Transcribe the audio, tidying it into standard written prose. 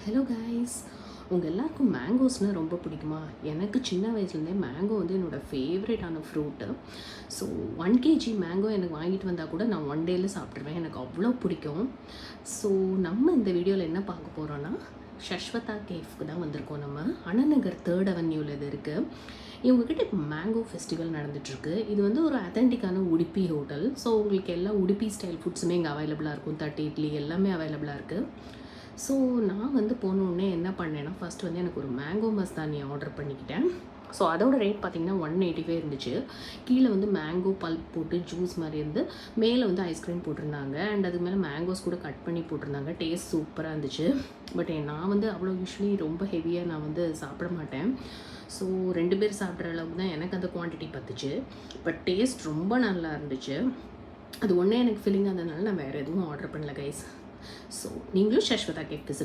Hello guys, உங்கள் எல்லாருக்கும் மேங்கோஸ்னால் ரொம்ப பிடிக்குமா? எனக்கு சின்ன வயசுலேருந்தே மேங்கோ வந்து என்னோடய ஃபேவரட்டான ஃப்ரூட்டு. ஸோ 1 kg மேங்கோ எனக்கு வாங்கிட்டு வந்தால் கூட நான் 1 டேயில் சாப்பிட்ருவேன். எனக்கு அவ்வளோ பிடிக்கும். ஸோ நம்ம இந்த வீடியோவில் என்ன பார்க்க போகிறோன்னா, ஷஷ்வதா கேஃப்க்கு தான் வந்திருக்கோம். நம்ம அண்ணாநகர் 3rd அவென்யூவில் இது இருக்குது. இவங்ககிட்ட இப்போ மேங்கோ ஃபெஸ்டிவல் நடந்துகிட்ருக்கு. இது வந்து ஒரு அத்தென்டிக்கான உடுப்பி ஹோட்டல். ஸோ உங்களுக்கு எல்லா உடுப்பி ஸ்டைல் ஃபுட்ஸுமே இங்கே அவைலபிளாக இருக்கும். தட்டு இட்லி எல்லாமே அவைலபிளாக இருக்குது. ஸோ நான் வந்து போனோடனே என்ன பண்ணேன்னா, ஃபஸ்ட்டு வந்து எனக்கு ஒரு மேங்கோ மஸ்தானி ஆர்டர் பண்ணிக்கிட்டேன். ஸோ அதோட ரேட் பார்த்திங்கன்னா 185 இருந்துச்சு. கீழே வந்து மேங்கோ பல்ப் போட்டு ஜூஸ் மாதிரி இருந்து, மேலே வந்து ஐஸ்கிரீம் போட்டிருந்தாங்க. அண்ட் அதுக்கு மேலே மேங்கோஸ் கூட கட் பண்ணி போட்டிருந்தாங்க. டேஸ்ட் சூப்பராக இருந்துச்சு. பட் நான் வந்து அவ்வளோ யூஸ்வலி ரொம்ப ஹெவியாக நான் வந்து சாப்பிட மாட்டேன். ஸோ 2 பேர் சாப்பிட்ற அளவுக்கு தான் எனக்கு அந்த குவான்டிட்டி பத்துச்சு. பட் டேஸ்ட் ரொம்ப நல்லா இருந்துச்சு. அது ஒன்றே எனக்கு ஃபில்லிங் ஆனதுனால நான் வேறு எதுவும் ஆர்டர் பண்ணல கைஸ். ஸோ நீங்களும் ஷஷ்வதா கேக் விசிட்